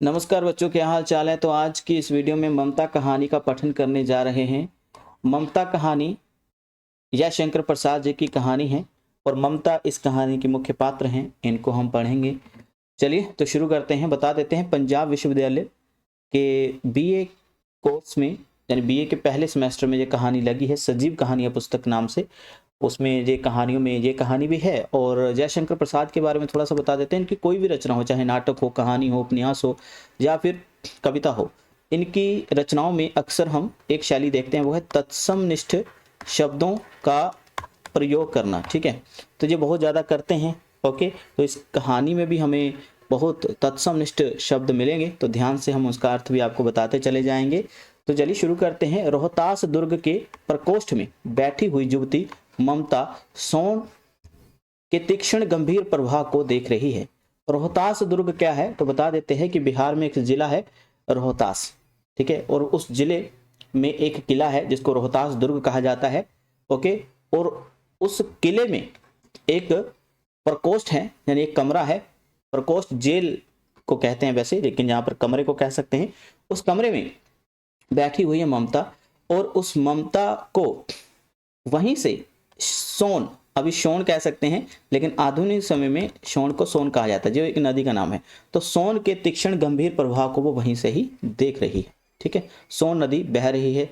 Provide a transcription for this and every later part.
नमस्कार बच्चों, क्या हाल चाल है। तो आज की इस वीडियो में ममता कहानी का पठन करने जा रहे हैं। ममता कहानी जयशंकर प्रसाद जी की कहानी है और ममता इस कहानी के मुख्य पात्र हैं। इनको हम पढ़ेंगे। चलिए तो शुरू करते हैं। बता देते हैं, पंजाब विश्वविद्यालय के बीए कोर्स में यानी बीए के पहले सेमेस्टर में ये कहानी लगी है, सजीव कहानियाँ पुस्तक नाम से। उसमें ये कहानियों में ये कहानी भी है। और जयशंकर प्रसाद के बारे में थोड़ा सा बता देते हैं। इनकी कोई भी रचना हो, चाहे नाटक हो, कहानी हो, उपन्यास हो या फिर कविता हो, इनकी रचनाओं में अक्सर हम एक शैली देखते हैं, वो है तत्समनिष्ठ शब्दों का प्रयोग करना। ठीक है, तो ये बहुत ज़्यादा करते हैं। ओके, तो इस कहानी में भी हमें बहुत तत्समनिष्ठ शब्द मिलेंगे, तो ध्यान से हम उसका अर्थ भी आपको बताते चले जाएंगे। तो चलिए शुरू करते हैं। रोहतास दुर्ग के प्रकोष्ठ में बैठी हुई युवती ममता सोन के तीक्ष्ण गंभीर प्रभाव को देख रही है। रोहतास दुर्ग क्या है तो बता देते हैं कि बिहार में एक जिला है रोहतास। ठीक है, और उस जिले में एक किला है जिसको रोहतास दुर्ग कहा जाता है। ओके, और उस किले में एक प्रकोष्ठ है, यानी एक कमरा है। प्रकोष्ठ जेल को कहते हैं वैसे, लेकिन यहाँ पर कमरे को कह सकते हैं। उस कमरे में बैठी हुई है ममता, और उस ममता को वहीं से सोन, अभी शोन कह सकते हैं, लेकिन आधुनिक समय में शोन को सोन कहा जाता है, जो एक नदी का नाम है। तो सोन के तीक्ष्ण गंभीर प्रभाव को वो वहीं से ही देख रही है। ठीक है, सोन नदी बह रही है,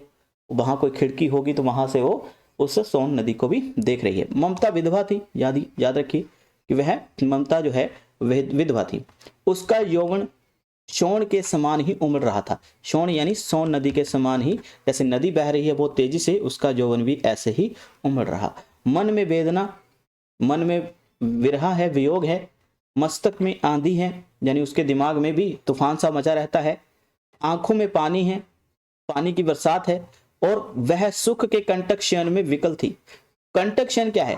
वहां कोई खिड़की होगी तो वहां से वो उस सोन नदी को भी देख रही है। ममता विधवा थी, याद रखिए कि वह ममता जो है वह विधवा थी। उसका यौवन शोण के समान ही उमड़ रहा था। शोण यानी सोन नदी के समान ही, जैसे नदी बह रही है वो तेजी से, उसका यौवन भी ऐसे ही उमड़ रहा। मन में वेदना, मन में विरह है, वियोग है। मस्तक में आंधी है, यानी उसके दिमाग में भी तूफान सा मचा रहता है। आंखों में पानी है, पानी की बरसात है। और वह सुख के कंटक शयन में विकल थी। कंटक शयन क्या है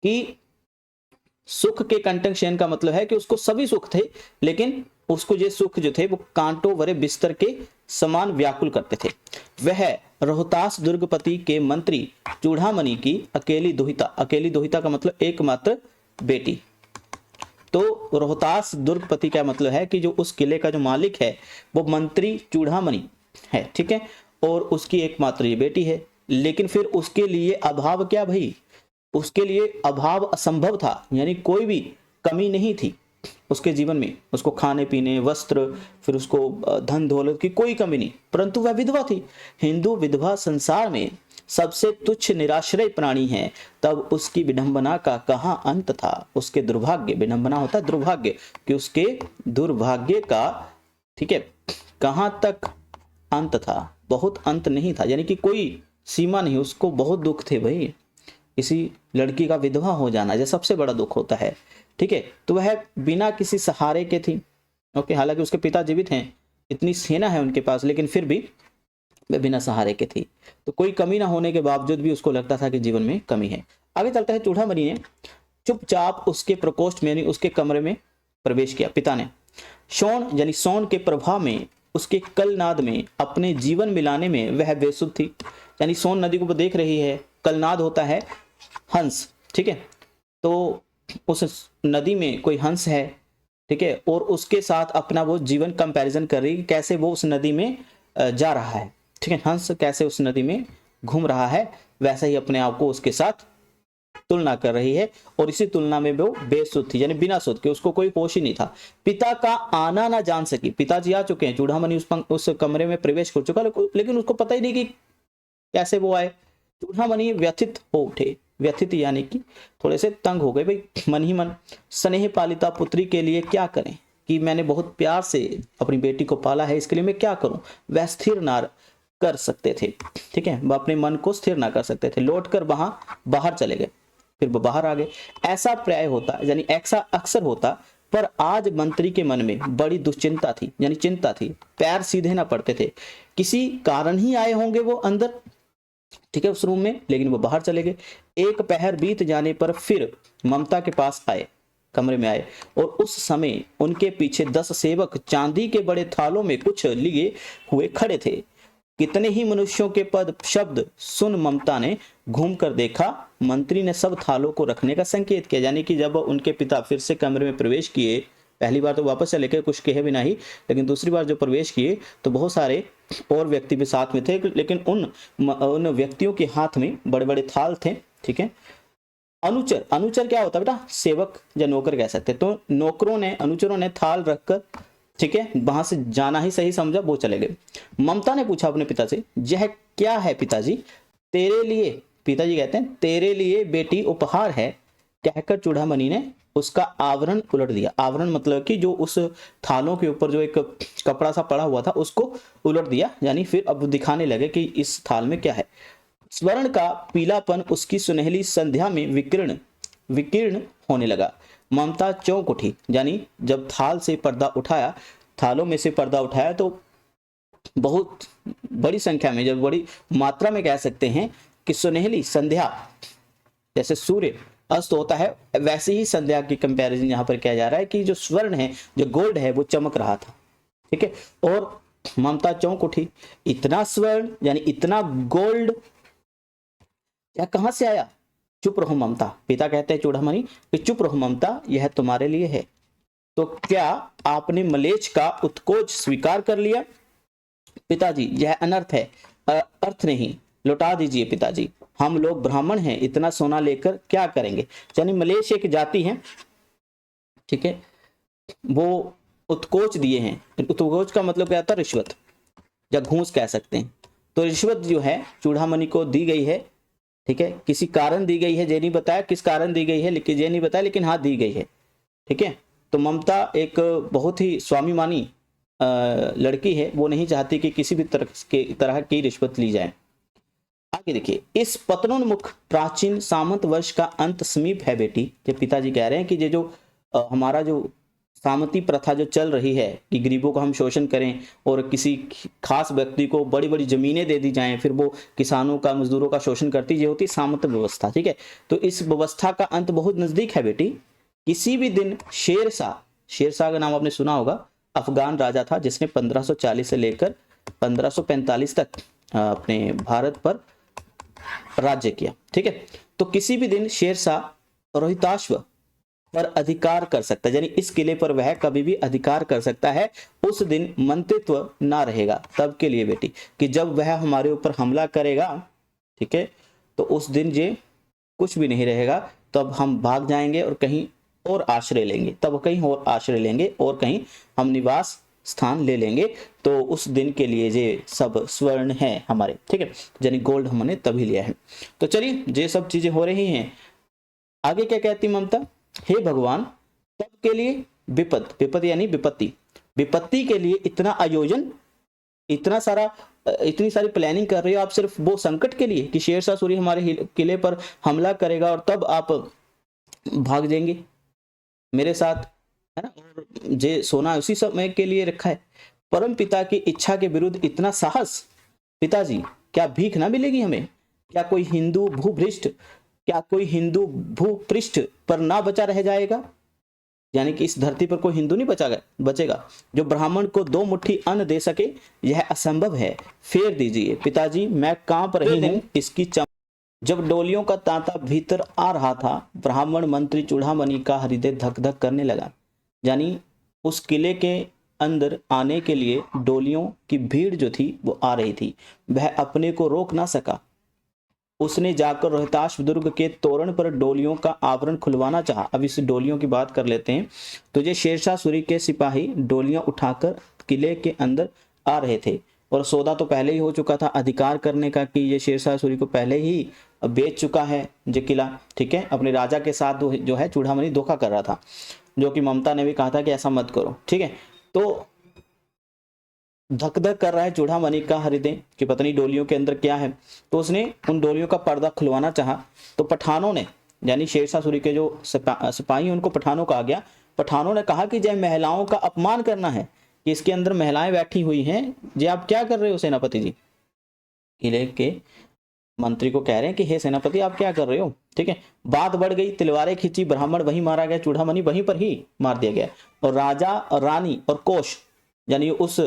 कि सुख के कंटक शयन का मतलब है कि उसको सभी सुख थे, लेकिन उसको ये सुख जो थे वो कांटों भरे बिस्तर के समान व्याकुल करते थे। वह रोहतास दुर्गपति के मंत्री चूड़ामणि की अकेली दुहिता का मतलब एकमात्र बेटी। तो रोहतास दुर्गपति का मतलब है कि जो उस किले का जो मालिक है वो मंत्री चूड़ामणि है। ठीक है, और उसकी एकमात्र ये बेटी है। लेकिन फिर उसके लिए अभाव क्या भाई, उसके लिए अभाव असंभव था, यानी कोई भी कमी नहीं थी उसके जीवन में। उसको खाने पीने, वस्त्र, फिर उसको धन दौलत की कोई कमी नहीं, परंतु वह विधवा थी। हिंदू विधवा संसार में सबसे तुच्छ निराश्रय प्राणी है, तब उसकी विडंबना का कहाँ अंत था। उसके दुर्भाग्य, विडंबना होता है दुर्भाग्य, कि उसके दुर्भाग्य का, ठीक है, कहाँ तक अंत था। बहुत अंत नहीं था, यानी कि कोई सीमा नहीं। उसको बहुत दुख थे भाई, किसी लड़की का विधवा हो जाना ये सबसे बड़ा दुख होता है। ठीक है, तो वह बिना किसी सहारे के थी। ओके, हालांकि उसके पिता जीवित हैं, इतनी सेना है उनके पास, लेकिन फिर भी वह बिना सहारे के थी। तो कोई कमी ना होने के बावजूद भी उसको लगता था कि जीवन में कमी है। आगे चलता है। चूड़ामणि ने चुपचाप उसके प्रकोष्ठ में यानी उसके कमरे में प्रवेश किया। पिता ने शोण यानी सोन के प्रभाव में, उसके कलनाद में अपने जीवन मिलाने में वह बेसुध थी। यानी सोन नदी को वो देख रही है, कलनाद होता है हंस। ठीक है, तो उस नदी में कोई हंस है, ठीक है, और उसके साथ अपना वो जीवन कंपैरिजन कर रही है, कैसे वो उस नदी में जा रहा है। ठीक है, हंस कैसे उस नदी में घूम रहा है, वैसा ही अपने आप को उसके साथ तुलना कर रही है। और इसी तुलना में वो बेसुध थी, यानी बिना सुध के, उसको कोई होश ही नहीं था। पिता का आना ना जान सकी। पिताजी आ चुके हैं, चूड़ामणि उस कमरे में प्रवेश कर चुका, लेकिन उसको पता ही नहीं कि कैसे वो आए। चूड़ामणि व्यथित हो उठे। व्यथित यानी कि थोड़े से तंग हो गए भाई, मन ही मन। स्नेह पालिता पुत्री के लिए क्या करें, कि मैंने बहुत प्यार से अपनी बेटी को पाला है, इसके लिए मैं क्या करूं। वह स्थिर ना कर सकते थे। ठीक है, वह अपने मन को स्थिर ना कर सकते थे। लौटकर वहां बाहर चले गए, फिर वो बाहर आ गए। ऐसा प्राय होता, यानी ऐसा अक्सर होता, पर आज मंत्री के मन में बड़ी दुश्चिंता थी, यानी चिंता थी। पैर सीधे ना पड़ते थे। किसी कारण ही आए होंगे वो अंदर, ठीक है, उस रूम में, लेकिन वो बाहर चले गए। एक पहर बीत जाने पर फिर ममता के पास आए, कमरे में आए, और उस समय उनके पीछे 10 सेवक चांदी के बड़े थालों में कुछ लिए हुए खड़े थे। कितने ही मनुष्यों के पद शब्द सुन ममता ने घूम कर देखा। मंत्री ने सब थालों को रखने का संकेत किया, यानी कि जब उनके पिता फिर से कमरे में प्रवेश किए, पहली बार तो वापस चले गए, कुछ कहे भी नहीं, लेकिन दूसरी बार जो प्रवेश किए तो बहुत सारे और व्यक्ति भी साथ में थे, लेकिन उन व्यक्तियों के हाथ में बड़े बड़े थाल थे। ठीक है, अनुचर, अनुचर क्या होता है बेटा? सेवक या नौकर कह सकते हैं। तो नौकरों ने, अनुचरों ने थाल रखकर, ठीक है, वहां से जाना ही सही समझा, वो चले गए। ममता ने पूछा अपने पिता से, यह क्या है पिताजी? तेरे लिए, पिताजी कहते हैं, तेरे लिए बेटी उपहार है, कहकर चूड़ामणि ने उसका आवरण उलट दिया। आवरण मतलब कि जो उस थालों के ऊपर जो एक कपड़ा सा पड़ा हुआ था उसको उलट दिया, यानी फिर अब दिखाने लगे कि इस थाल में क्या है। स्वर्ण का पीलापन उसकी सुनहली संध्या में विकीर्ण होने लगा। ममता चौंक उठी, यानी जब थाल से पर्दा उठाया, थालों में से पर्दा उठाया तो बहुत बड़ी संख्या में, जब बड़ी मात्रा में कह सकते हैं कि सुनहली संध्या, जैसे सूर्य अस्त होता है वैसे ही संध्या की कंपैरिजन यहां पर किया जा रहा है कि जो स्वर्ण है, जो गोल्ड है, वो चमक रहा था। ठीक है, और ममता चौंक उठी, इतना स्वर्ण यानी इतना गोल्ड क्या कहां से आया? चुप रहो ममता, पिता कहते हैं चूड़ामणि कि चुप रहो ममता, यह तुम्हारे लिए है। तो क्या आपने मलेच्छ का उत्कोच स्वीकार कर लिया? पिताजी यह अनर्थ है, अर्थ नहीं, लौटा दीजिए पिताजी, हम लोग ब्राह्मण हैं, इतना सोना लेकर क्या करेंगे? यानी मलेच्छ एक जाति है, ठीक है, वो उत्कोच दिए हैं। उत्कोच का मतलब क्या होता है? रिश्वत या घूस कह सकते हैं। तो रिश्वत जो है चूड़ामणि को दी गई है, ठीक है, किसी कारण दी गई है, ये नहीं बताया किस कारण दी गई है, लेकिन ये नहीं बताया, लेकिन हाँ दी गई है। ठीक है, तो ममता एक बहुत ही स्वाभिमानी लड़की है, वो नहीं चाहती कि किसी भी तरह की रिश्वत ली जाए। आगे देखिए, इस पतनोन्मुख प्राचीन सामंत वर्ष का अंत समीप है बेटी। जब पिताजी कह रहे हैं कि ये जो हमारा जो सामंती प्रथा जो चल रही है कि गरीबों का हम शोषण करें और किसी खास व्यक्ति को बड़ी बड़ी जमीनें दे दी जाएं, फिर वो किसानों का, मजदूरों का शोषण करती, ये होती सामंत व्यवस्था। ठीक है, तो इस व्यवस्था का अंत बहुत नजदीक है बेटी। किसी भी दिन शेरशाह का नाम आपने सुना होगा, अफगान राजा था जिसने 1540 से लेकर 1545 तक अपने भारत पर राज्य किया। ठीक है, तो किसी भी दिन शेरशाह रोहिताश्व पर अधिकार कर सकता है, यानी इस किले पर वह कभी भी अधिकार कर सकता है। उस दिन मंत्रित्व ना रहेगा तब के लिए बेटी, कि जब वह हमारे ऊपर हमला करेगा, ठीक है, तो उस दिन ये कुछ भी नहीं रहेगा, तब हम भाग जाएंगे और कहीं और आश्रय लेंगे, तब कहीं और आश्रय लेंगे और कहीं हम निवास स्थान ले लेंगे। तो उस दिन के लिए ये सब स्वर्ण है हमारे, ठीक है, यानी गोल्ड हमने तभी लिया है। तो चलिए, ये सब चीजें हो रही हैं। आगे क्या कहती ममता? हे भगवान, तब के लिए विपद यानी विपत्ति के लिए इतना आयोजन, इतनी सारी प्लानिंग कर रहे हो आप, सिर्फ वो संकट के लिए कि शेरशाह सूरी हमारे किले पर हमला करेगा और तब आप भाग जाएंगे मेरे साथ, है ना, और जे सोना उसी समय के लिए रखा है। परम पिता की इच्छा के विरुद्ध इतना साहस? पिताजी, क्या भीख ना मिलेगी हमें? क्या कोई हिंदू भूपृष्ठ पर ना बचा रह जाएगा? यानी कि इस धरती पर कोई हिंदू नहीं बचेगा जो ब्राह्मण को 2 मुट्ठी अन्न दे सके? यह असंभव है, फेर दीजिए पिताजी, मैं कांप रही हूं इसकी जब डोलियों का तांता भीतर आ रहा था, ब्राह्मण मंत्री चूड़ामणि का हृदय धक धक करने लगा। यानी उस किले के अंदर आने के लिए डोलियों की भीड़ जो थी वो आ रही थी, वह अपने को रोक ना सका। उसने जाकर रोहताश दुर्ग के तोरण पर डोलियों का आवरण खुलवाना चाहा। अब इस डोलियों की बात कर लेते हैं। तो ये शेरशाह सूरी के सिपाही डोलियां उठाकर किले के अंदर आ रहे थे, और सौदा तो पहले ही हो चुका था अधिकार करने का, कि ये शेरशाह सूरी को पहले ही बेच चुका है ये किला। ठीक है, अपने राजा के साथ जो है चूड़ामणि धोखा कर रहा था, जो कि ममता ने भी कहा था कि ऐसा मत करो। ठीक है, तो धक धक कर रहा है चूड़ामणि का हृदय कि पता नहीं डोलियों के अंदर क्या है। तो उसने उन डोलियों का पर्दा खुलवाना चाहा, तो पठानों ने, यानी शेरशाह सूरी के जो सिपाही उनको पठानों कहा गया, पठानों ने कहा कि जय महिलाओं का अपमान करना है, कि इसके अंदर महिलाएं बैठी हुई हैं, जे आप क्या कर रहे हो सेनापति जी? किले के मंत्री को कह रहे हैं कि हे सेनापति आप क्या कर रहे हो? ठीक है, बात बढ़ गई, तलवारें खींची, ब्राह्मण वहीं मारा गया, चूड़ामणि वहीं पर ही मार दिया गया। और राजा और रानी और कोष, यानी उस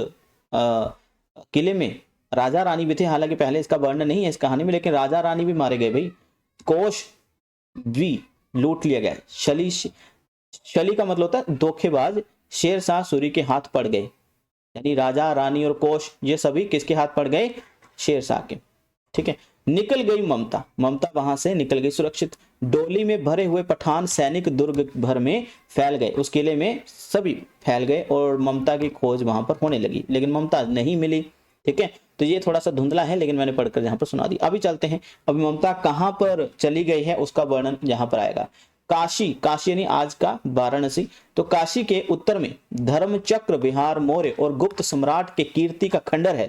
किले में राजा रानी भी थे, हालांकि पहले इसका वर्णन नहीं है इस कहानी में, लेकिन राजा रानी भी मारे गए भाई। कोष भी लूट लिया गया। शली का मतलब होता है धोखेबाज, शेरशाह सूरी के हाथ पड़ गए। यानी राजा रानी और कोष ये सभी किसके हाथ पड़ गए? शेरशाह के। ठीक है। निकल गई ममता, ममता वहां से निकल गई सुरक्षित। डोली में भरे हुए पठान सैनिक दुर्ग भर में फैल गए, उस किले में सभी फैल गए और ममता की खोज वहां पर होने लगी, लेकिन ममता नहीं मिली। ठीक है, तो ये थोड़ा सा धुंधला है, लेकिन मैंने पढ़कर यहाँ पर सुना दी। अभी चलते हैं, अभी ममता कहाँ पर चली गई है उसका वर्णन यहाँ पर आएगा। काशी, काशी यानी आज का वाराणसी, तो काशी के उत्तर में धर्मचक्र विहार मौर्य और गुप्त सम्राट के कीर्ति का खंडर है,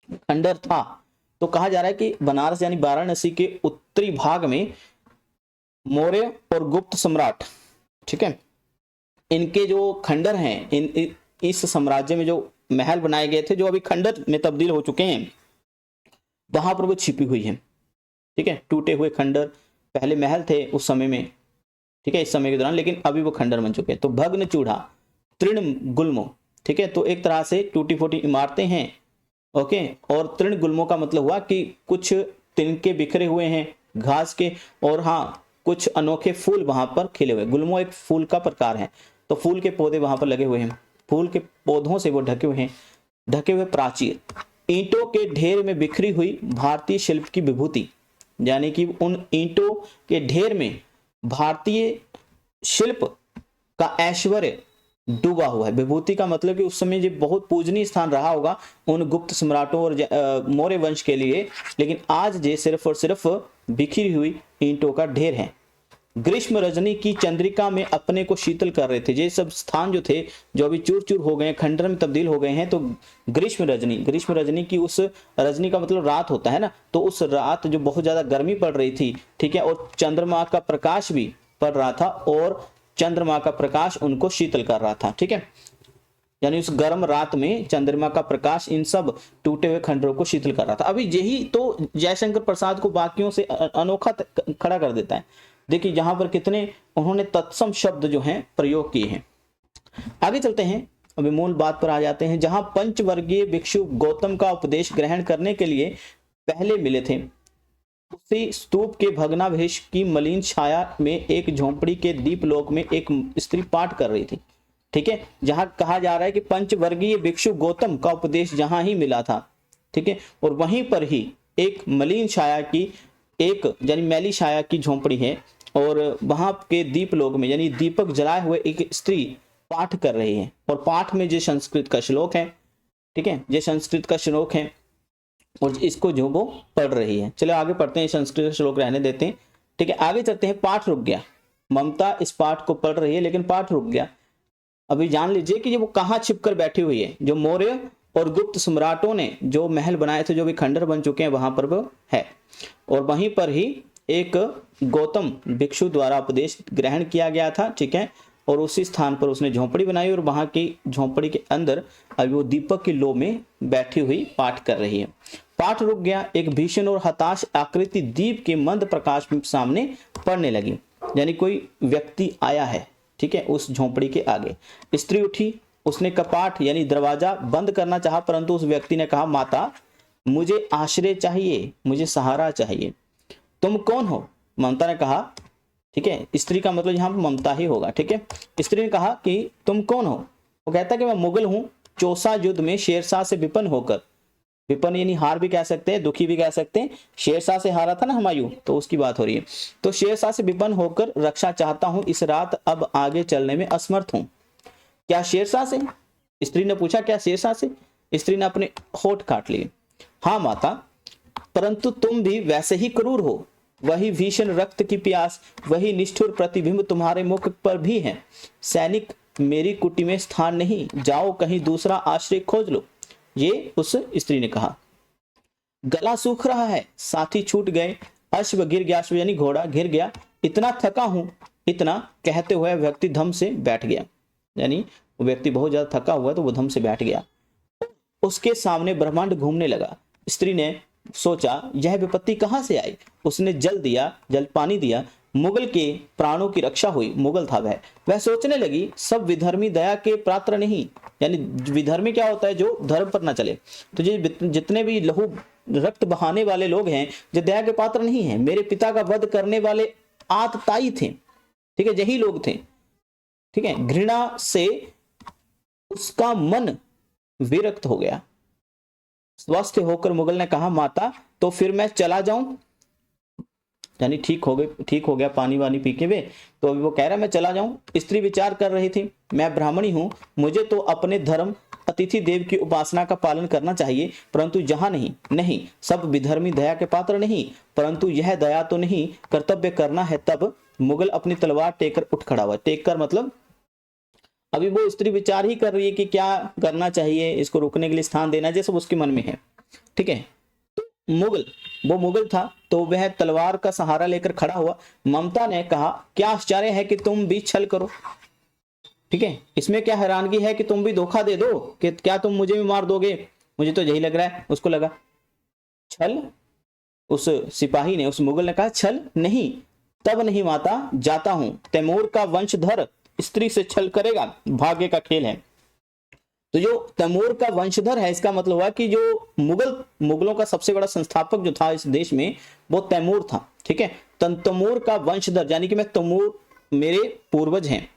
खंडर था। तो कहा जा रहा है कि बनारस यानी वाराणसी के उत्तरी भाग में मौर्य और गुप्त सम्राट, ठीक है, इनके जो खंडर हैं, इस साम्राज्य में जो महल बनाए गए थे जो अभी खंडर में तब्दील हो चुके हैं, वहां पर वो छिपी हुई है। ठीक है, टूटे हुए खंडर, पहले महल थे उस समय में, ठीक है, इस समय के दौरान, लेकिन अभी वो खंडर बन चुके हैं। तो भग्न चूढ़ा तृण गुल्मो, ठीक है, तो एक तरह से टूटी फूटी इमारतें हैं। ओके, और तृण गुल्मों का मतलब हुआ कि कुछ तिनके बिखरे हुए हैं घास के, और हाँ कुछ अनोखे फूल वहां पर खिले हुए। गुल्मो एक फूल का प्रकार है, तो फूल के पौधे वहां पर लगे हुए हैं, फूल के पौधों से वो ढके हुए हैं। ढके हुए प्राचीर, ईंटों के ढेर में बिखरी हुई भारतीय शिल्प की विभूति, यानी कि उन ईंटों के ढेर में भारतीय शिल्प का ऐश्वर्य डूबा हुआ है। विभूति का मतलब कि उस समय ये बहुत पूजनीय स्थान रहा होगा उन गुप्त सम्राटों और मौर्य वंश के लिए, लेकिन आज ये सिर्फ और सिर्फ बिखरी हुई ईंटों का ढेर है। ग्रीष्म रजनी की चंद्रिका में अपने को शीतल कर रहे थे। ये सब स्थान जो थे जो अभी चूर चूर हो गए, खंडर में तब्दील हो गए हैं, तो ग्रीष्म रजनी की, उस रजनी का मतलब रात होता है ना, तो उस रात जो बहुत ज्यादा गर्मी पड़ रही थी, ठीक है, और चंद्रमा का प्रकाश भी पड़ रहा था, और चंद्रमा का प्रकाश उनको शीतल कर रहा था। ठीक है, यानी उस गर्म रात में चंद्रमा का प्रकाश इन सब टूटे हुए खंडरों को शीतल कर रहा था। अभी यही तो जयशंकर प्रसाद को बाकियों से अनोखा खड़ा कर देता है। देखिए यहां पर कितने उन्होंने तत्सम शब्द जो हैं प्रयोग किए हैं। आगे चलते हैं, अभी मूल बात पर आ जाते हैं। जहां पंचवर्गीय भिक्षु गौतम का उपदेश ग्रहण करने के लिए पहले मिले थे, उसी स्तूप के भग्नावशेष की मलिन छाया में एक झोंपड़ी के दीपलोक में एक स्त्री पाठ कर रही थी। ठीक है, जहां कहा जा रहा है कि पंचवर्गीय भिक्षु गौतम का उपदेश जहां ही मिला था, ठीक है, और वहीं पर ही एक मलिन छाया की, एक यानी मैली छाया की झोंपड़ी है, और वहां के दीपलोक में यानी दीपक जलाए हुए एक स्त्री पाठ कर रही है, और पाठ में जो संस्कृत का श्लोक है, ठीक है, ये संस्कृत का श्लोक है, और इसको जो वो पढ़ रही है। चलो आगे पढ़ते हैं, संस्कृत श्लोक रहने देते हैं। ठीक है, आगे चलते हैं। पाठ रुक गया, ममता इस पाठ को पढ़ रही है लेकिन पाठ रुक गया। अभी जान लीजिए कि ये वो कहाँ छिपकर बैठी हुई है। जो मौर्य और गुप्त सम्राटों ने जो महल बनाए थे, जो भी खंडर बन चुके हैं, वहां पर वो है, और वहीं पर ही एक गौतम भिक्षु द्वारा उपदेश ग्रहण किया गया था। ठीक है, और उसी स्थान पर उसने झोंपड़ी बनाई, और वहां की झोंपड़ी के अंदर अभी वो दीपक की लो में बैठी हुई पाठ कर रही है। पाठ रुक गया। एक भीषण और हताश आकृति दीप के मंद प्रकाश में सामने पड़ने लगी, यानी कोई व्यक्ति आया है, ठीक है, उस झोंपड़ी के आगे। स्त्री उठी, उसने कपाट यानी दरवाजा बंद करना चाहा, परंतु उस व्यक्ति ने कहा, माता मुझे आश्रय चाहिए, मुझे सहारा चाहिए। तुम कौन हो? ममता ने कहा। ठीक है, स्त्री का मतलब यहाँ पर ममता ही होगा। ठीक है, स्त्री ने कहा कि तुम कौन हो? वो कहता कि मैं मुगल हूं, चौसा युद्ध में शेरशाह से विपन्न होकर, विपन्न यानी हार भी कह सकते हैं, दुखी भी कह सकते हैं, शेरशाह से हारा था ना हुमायूं, तो उसकी बात हो रही है। तो शेरशाह से विपन्न होकर रक्षा चाहता हूं, इस रात अब आगे चलने में असमर्थ हूं। क्या शेरशाह से? स्त्री ने पूछा, क्या शेरशाह से? स्त्री ने अपने होठ काट लिए। हाँ माता, परंतु तुम भी वैसे ही क्रूर हो, वही भीषण रक्त की प्यास, वही निष्ठुर प्रतिबिंब तुम्हारे मुख पर भी है। सैनिक, मेरी कुटी में स्थान नहीं, जाओ कहीं दूसरा आश्रय खोज लो, ये उस स्त्री ने कहा। गला सूख रहा है, साथी छूट गए, अश्व गिर गया, अश्व यानी घोड़ा गिर गया, इतना थका हूं, इतना कहते हुए व्यक्ति धम से बैठ गया, यानी वो व्यक्ति बहुत ज्यादा थका हुआ तो वो धम से बैठ गया। उसके सामने ब्रह्मांड घूमने लगा। स्त्री ने सोचा, यह विपत्ति कहां से आई? उसने जल दिया, जल पानी दिया, मुगल के प्राणों की रक्षा हुई। मुगल था वह सोचने लगी, सब विधर्मी दया के पात्र नहीं, यानी विधर्मी क्या होता है? जो धर्म पर ना चले। तो ये जितने भी लहू रक्त बहाने वाले लोग हैं, जो दया के पात्र नहीं है, मेरे पिता का वध करने वाले आतताई थे, ठीक है, यही लोग थे। ठीक है, घृणा से उसका मन विरक्त हो गया। स्वस्थ होकर मुगल ने कहा, माता तो फिर मैं चला जाऊं, यानी ठीक हो गया पानी वानी पी के वे, तो अभी वो कह रहा है मैं चला जाऊं। स्त्री विचार कर रही थी, मैं ब्राह्मणी हूं, मुझे तो अपने धर्म अतिथि देव की उपासना का पालन करना चाहिए, परंतु जहां नहीं सब विधर्मी दया के पात्र नहीं, परंतु यह दया तो नहीं, कर्तव्य करना है। तब मुगल अपनी तलवार टेक कर उठ खड़ा हुआ। टेक कर मतलब अभी वो स्त्री विचार ही कर रही है कि क्या करना चाहिए, इसको रोकने के लिए स्थान देना, जैसे उसके मन में है। ठीक है, वो मुगल था, तो वह तलवार का सहारा लेकर खड़ा हुआ। ममता ने कहा, क्या आश्चर्य है कि तुम भी छल करो। ठीक है, इसमें क्या हैरानगी है कि तुम भी धोखा दे दो, कि क्या तुम मुझे भी मार दोगे, मुझे तो यही लग रहा है। उसको लगा छल, उस सिपाही ने, उस मुगल ने कहा छल नहीं, तब नहीं माता, जाता हूं। तैमूर का वंशधर स्त्री से छल करेगा, भाग्य का खेल है। तो जो तैमूर का वंशधर है, इसका मतलब हुआ कि जो मुगलों का सबसे बड़ा संस्थापक जो था इस देश में, वो तैमूर था। ठीक है, तैमूर का वंशधर, यानी कि मैं तैमूर, मेरे पूर्वज हैं।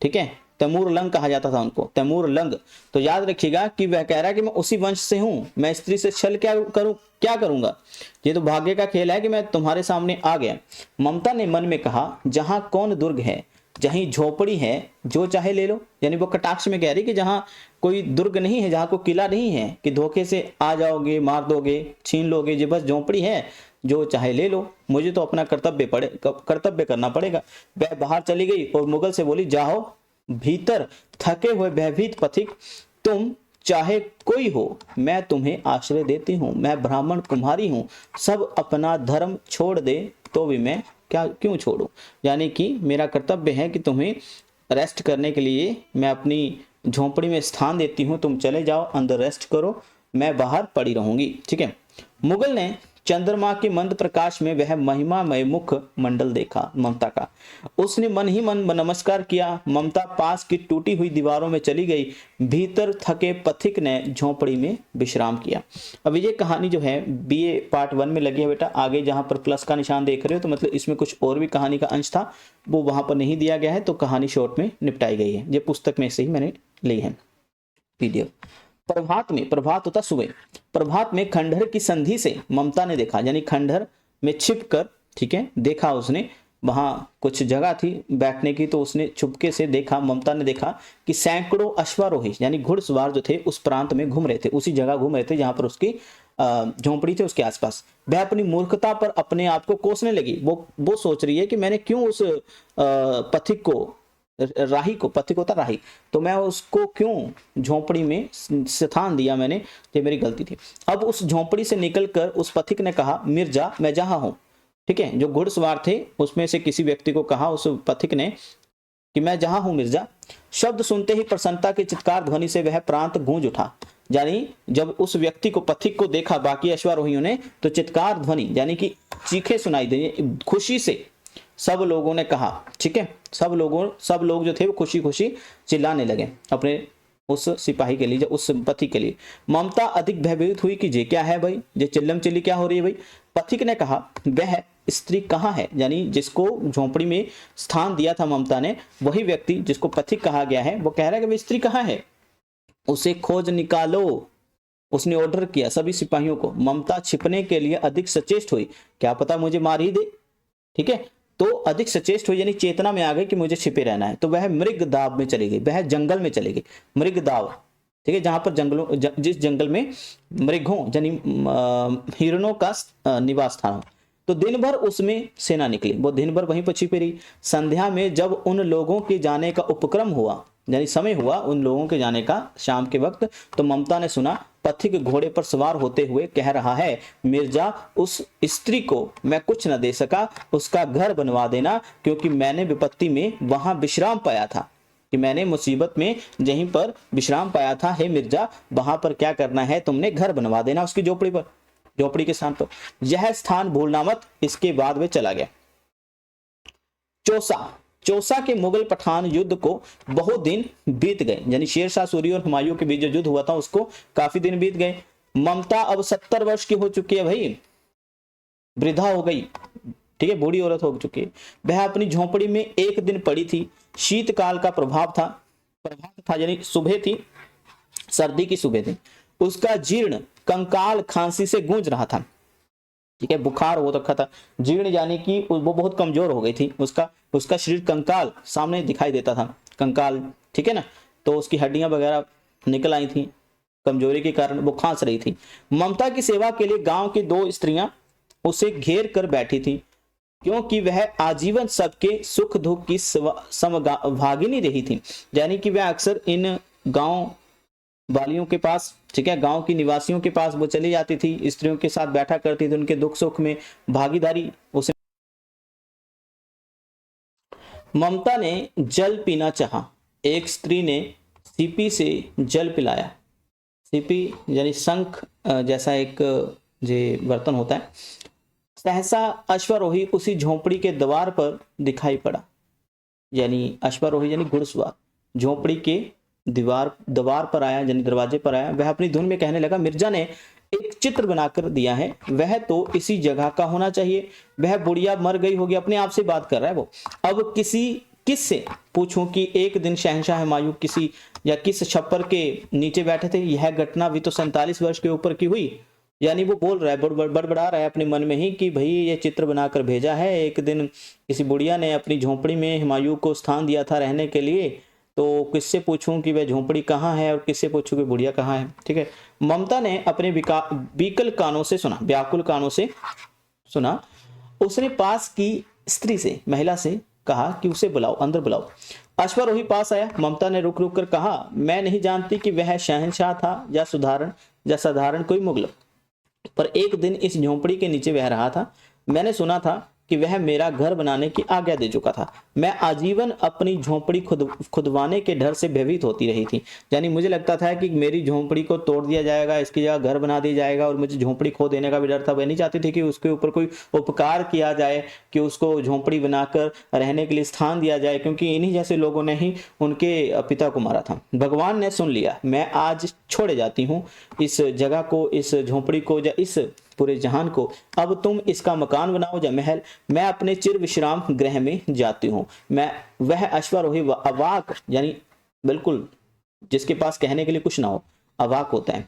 ठीक है, तैमूर लंग कहा जाता था उनको, तैमूर लंग। तो याद रखिएगा कि वह कह रहा है कि मैं उसी वंश से हूं, मैं स्त्री से छल क्या करूंगा, ये तो भाग्य का खेल है कि मैं तुम्हारे सामने आ गया। ममता ने मन में कहा, जहां कौन दुर्ग है, जहीं झोपड़ी है, जो चाहे ले लो। यानी वो कटाक्ष में कह रही कि जहां कोई दुर्ग नहीं है, जहां कोई किला नहीं है कि धोखे से आ जाओगे, मार दोगे, छीन लोगे, ये बस झोपड़ी है, जो चाहे ले लो, मुझे तो अपना कर्तव्य करना पड़ेगा। वह बाहर चली गई और मुगल से बोली, जाओ भीतर, थके हुए भयभीत पथिक, तुम चाहे कोई हो, मैं तुम्हें आश्रय देती हूँ, मैं ब्राह्मण कुम्हारी हूँ, सब अपना धर्म छोड़ दे तो भी मैं क्यों छोड़ूं, यानी कि मेरा कर्तव्य है कि तुम्हें रेस्ट करने के लिए मैं अपनी झोंपड़ी में स्थान देती हूं, तुम चले जाओ, अंदर रेस्ट करो, मैं बाहर पड़ी रहूंगी। ठीक है, मुगल ने चंद्रमा के मंद प्रकाश में वह महिमामय मुख मंडल देखा ममता का। उसने मन ही मन नमस्कार किया। ममता पास की टूटी हुई दीवारों में चली गई। भीतर थके पथिक ने झोंपड़ी में विश्राम किया। अब ये कहानी जो है बीए पार्ट 1 में लगी है बेटा। आगे जहां पर प्लस का निशान देख रहे हो तो मतलब इसमें कुछ और भी कहानी का अंश था, वो वहां पर नहीं दिया गया है, तो कहानी शॉर्ट में निपटाई गई है। ये पुस्तक में से ही मैंने ली है पीडीएफ। प्रभात होता सुबह, प्रभात में खंडहर की संधि से ममता ने देखा, यानी खंडहर में छिपकर, ठीक है, देखा उसने, वहां कुछ जगह थी बैठने की, तो उसने चुपके से देखा, ममता ने देखा कि सैकड़ों अश्वारोही यानी घुड़सवार जो थे उस प्रांत में घूम रहे थे, उसी जगह घूम रहे थे जहां पर उसकी झोंपड़ी थे, उसके आसपास। वह अपनी मूर्खता पर अपने आप को कोसने लगी। वो सोच रही है कि मैंने क्यों उस पथिक को, राही को, पथिक होता राही, तो मैं उसको क्यों झोंपड़ी में स्थान दिया, मैंने, ये मेरी गलती थी। अब उस झोंपड़ी से निकलकर उस पथिक ने कहा, मिर्जा मैं जहां हूं, ठीक है, जो घुड़सवार थे उसमें से किसी व्यक्ति को कहा उस पथिक ने कि मैं जहां हूं मिर्जा। शब्द सुनते ही प्रसन्नता की चित्कार ध्वनि से वह प्रांत गूंज उठा। यानी जब उस व्यक्ति को, पथिक को देखा बाकी अश्वारोहियों ने, तो चित्कार ध्वनि यानी कि चीखें सुनाई दी, खुशी से सब लोगों ने कहा। ठीक है, सब लोग जो थे वो खुशी खुशी चिल्लाने लगे अपने उस सिपाही के लिए, उस पथिक के लिए। ममता अधिक भयभीत हुई कि ये क्या है भाई, ये चिल्लम चिल्ली क्या हो रही है भाई। पथिक ने कहा, वह स्त्री कहाँ है, यानी जिसको झोंपड़ी में स्थान दिया था ममता ने, वही व्यक्ति जिसको पथिक कहा गया है, वो कह रहा है कि वह स्त्री कहाँ है, उसे खोज निकालो। उसने ऑर्डर किया सभी सिपाहियों को। ममता छिपने के लिए अधिक सचेष्ट हुई, क्या पता मुझे मार ही दे। ठीक है, तो अधिक सचेष्ट हुई यानी चेतना में आ गई कि मुझे छिपे रहना है, तो वह मृग दाव में चली गई, वह जंगल में चली गई। मृग दाव, ठीक है, जहां पर जिस जंगल में मृगों यानी हिरणों का निवास स्थान हो। तो दिन भर उसमें सेना निकली, वो दिन भर वहीं पर छिपी रही। संध्या में जब उन लोगों के जाने का उपक्रम हुआ, यानी समय हुआ उन लोगों के जाने का शाम के वक्त, तो ममता ने सुना पथिक घोड़े पर सवार होते हुए कह रहा है, मिर्जा उस स्त्री को मैं कुछ न दे सका, उसका घर बनवा देना, क्योंकि मैंने विपत्ति में वहां विश्राम पाया था, कि मैंने मुसीबत में यहीं पर विश्राम पाया था। हे मिर्जा, वहां पर क्या करना है, तुमने घर बनवा देना उसकी झोपड़ी पर, झोपड़ी के स्थान पर, यह स्थान भूलना मत। इसके बाद वे चला गया। चौसा के मुगल पठान युद्ध को बहुत दिन बीत गए, यानी शेरशाह सूरी और हुमायूं के बीच जो युद्ध हुआ था उसको काफी दिन बीत गए। ममता अब 70 वर्ष की हो चुकी है भाई, वृद्धा हो गई, ठीक है, बूढ़ी औरत हो चुकी है। वह अपनी झोंपड़ी में एक दिन पड़ी थी। शीतकाल का प्रभात था यानी सुबह थी, सर्दी की सुबह थी। उसका जीर्ण कंकाल खांसी से गूंज रहा था। ठीक है, बुखार हो रखा था। जीर्ण यानी कि वो बहुत कमजोर हो गई थी, उसका शरीर कंकाल सामने दिखाई देता था, कंकाल, ठीक है ना। तो उसकी हड्डियां वगैरह निकल आई थी, कमजोरी के कारण वो खांस रही थी। ममता की सेवा के लिए गांव की 2 स्त्रियां उसे घेर कर बैठी थी, क्योंकि वह आजीवन सबके सुख दुख की समभागिनी रही थी। यानी कि वह अक्सर इन गांव वालियों के पास, ठीक है, गांव की निवासियों के पास वो चली जाती थी, स्त्रियों के साथ बैठा करती थी, उनके दुख सुख में भागीदारी उसे। ममता ने जल पीना चाहा। एक स्त्री ने सीपी से जल पिलाया। सीपी यानी शंख जैसा एक जे बर्तन होता है। सहसा अश्वारोही उसी झोंपड़ी के द्वार पर दिखाई पड़ा। यानी अश्वारोही यानी घुड़सवार झोंपड़ी के द्वार पर आया, यानी दरवाजे पर आया। वह अपनी धुन में कहने लगा, मिर्जा ने एक चित्र बनाकर दिया है, वह तो इसी जगह का होना चाहिए। वह बुढ़िया मर गई होगी, अपने आप से बात कर रहा है वो। अब किससे पूछूं कि एक दिन शहंशाह हुमायूं किस छप्पर के नीचे बैठे थे। यह घटना भी तो 47 वर्ष के ऊपर की हुई। यानी वो बोल रहा है, बड़बड़ा रहा है अपने मन में ही कि भाई ये चित्र बनाकर भेजा है, एक दिन किसी बुढ़िया ने अपनी झोंपड़ी में हुमायूं को स्थान दिया था रहने के लिए, तो किससे पूछूं कि वह झोंपड़ी कहाँ है और किससे पूछूं कि बुढ़िया कहाँ है। ठीक है, ममता ने अपने व्याकुल कानों से सुना। उसने पास की स्त्री से, महिला से कहा कि उसे बुलाओ, अंदर बुलाओ। अश्वारोही पास आया। ममता ने रुक रुक कर कहा, मैं नहीं जानती कि वह शहंशाह था या साधारण कोई मुगल, पर एक दिन इस झोंपड़ी के नीचे बह रहा था। मैंने सुना था कि वह मेरा घर बनाने की आज्ञा दे चुका था। मैं आजीवन अपनी झोंपड़ी खुदवाने के डर से भयभीत होती रही थी। यानी मुझे लगता था कि मेरी झोंपड़ी को तोड़ दिया जाएगा, इसकी जगह घर बना दिया जाएगा, और मुझे झोंपड़ी खो देने का भी डर था। मैं नहीं चाहती थी कि उसके ऊपर कोई उपकार किया जाए, कि उसको झोंपड़ी बनाकर रहने के लिए स्थान दिया जाए, क्योंकि इन्हीं जैसे लोगों ने ही उनके पिता को मारा था। भगवान ने सुन लिया, मैं आज छोड़े जाती हूँ इस जगह को, इस झोंपड़ी को, या इस पूरे जहान को। अब तुम इसका मकान बनाओ या महल, मैं अपने चिर विश्राम गृह में जाती हूँ। वह अश्वारोही अवाक, यानी बिल्कुल जिसके पास कहने के लिए कुछ ना हो, अवाक होता है,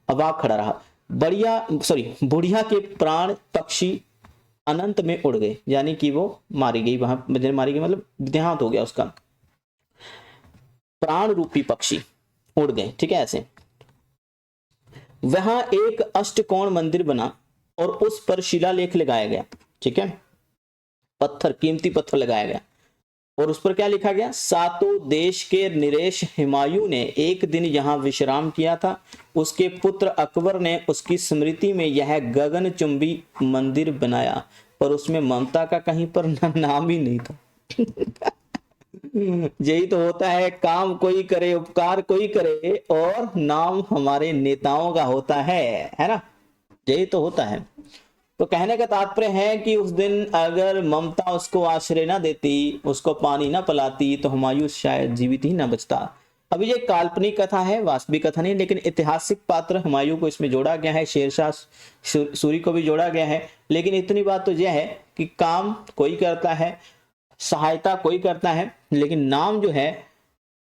अवाक खड़ा रहा। बुढ़िया के प्राण पक्षी अनंत में उड़ गए। यानी कि वो मारी गई, वहां मारी गई मतलब देहांत हो गया उसका। प्राण रूपी पक्षी उड़ गए, ठीक है। ऐसे वहां एक अष्टकोण मंदिर बना और उस पर शिलालेख लगाया गया, ठीक है, कीमती पत्थर लगाया गया, और उस पर क्या लिखा गया, सातों देश के नरेश हुमायूं ने एक दिन यहां विश्राम किया था। उसके पुत्र अकबर ने उसकी स्मृति में यह गगनचुंबी मंदिर बनाया, पर उसमें ममता का कहीं पर नाम ही नहीं था। यही तो होता है, काम कोई करे, उपकार कोई करे, और नाम हमारे नेताओं का होता है ना। यही तो होता है। तो कहने का तात्पर्य है कि उस दिन अगर ममता उसको आश्रय ना देती, उसको पानी ना पिलाती, तो हुमायूं शायद जीवित ही ना बचता। अभी ये काल्पनिक कथा है, वास्तविक कथा नहीं, लेकिन ऐतिहासिक पात्र हुमायूं को इसमें जोड़ा गया है, शेरशाह सूरी को भी जोड़ा गया है। लेकिन इतनी बात तो यह है कि काम कोई करता है, सहायता कोई करता है, लेकिन नाम जो है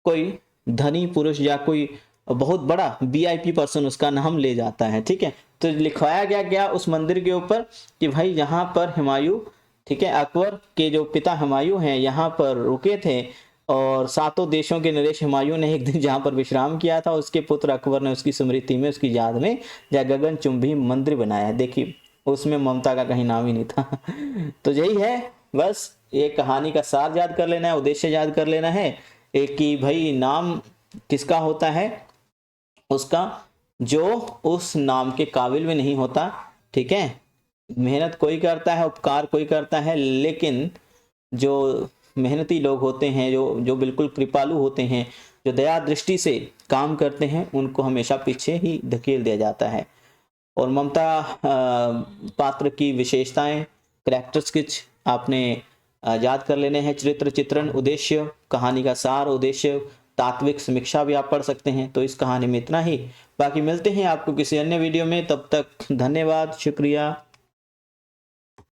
कोई धनी पुरुष या कोई बहुत बड़ा वीआईपी पर्सन उसका नाम ले जाता है, ठीक है। तो लिखवाया गया उस मंदिर के ऊपर कि भाई यहाँ पर हुमायूं, ठीक है, अकबर के जो पिता हुमायूं हैं यहाँ पर रुके थे, और सातों देशों के नरेश हुमायूं ने एक दिन जहाँ पर विश्राम किया था, उसके पुत्र अकबर ने उसकी स्मृति में, उसकी याद में या गगनचुंबी मंदिर बनाया है। देखिए उसमें ममता का कहीं नाम ही नहीं था। तो यही है, बस ये कहानी का सार याद कर लेना है, उद्देश्य याद कर लेना है, एक कि भाई नाम किसका होता है, उसका जो उस नाम के काबिल में नहीं होता, ठीक है। मेहनत कोई करता है, उपकार कोई करता है, लेकिन जो मेहनती लोग होते हैं, जो बिल्कुल कृपालु होते हैं, जो दया दृष्टि से काम करते हैं, उनको हमेशा पीछे ही धकेल दिया जाता है। और ममता पात्र की विशेषताएं, कैरेक्टर स्केच आपने याद कर लेने हैं। चरित्र चित्रण, उद्देश्य, कहानी का सार, उद्देश्य, तात्विक समीक्षा भी आप पढ़ सकते हैं। तो इस कहानी में इतना ही, बाकी मिलते हैं आपको किसी अन्य वीडियो में, तब तक धन्यवाद, शुक्रिया।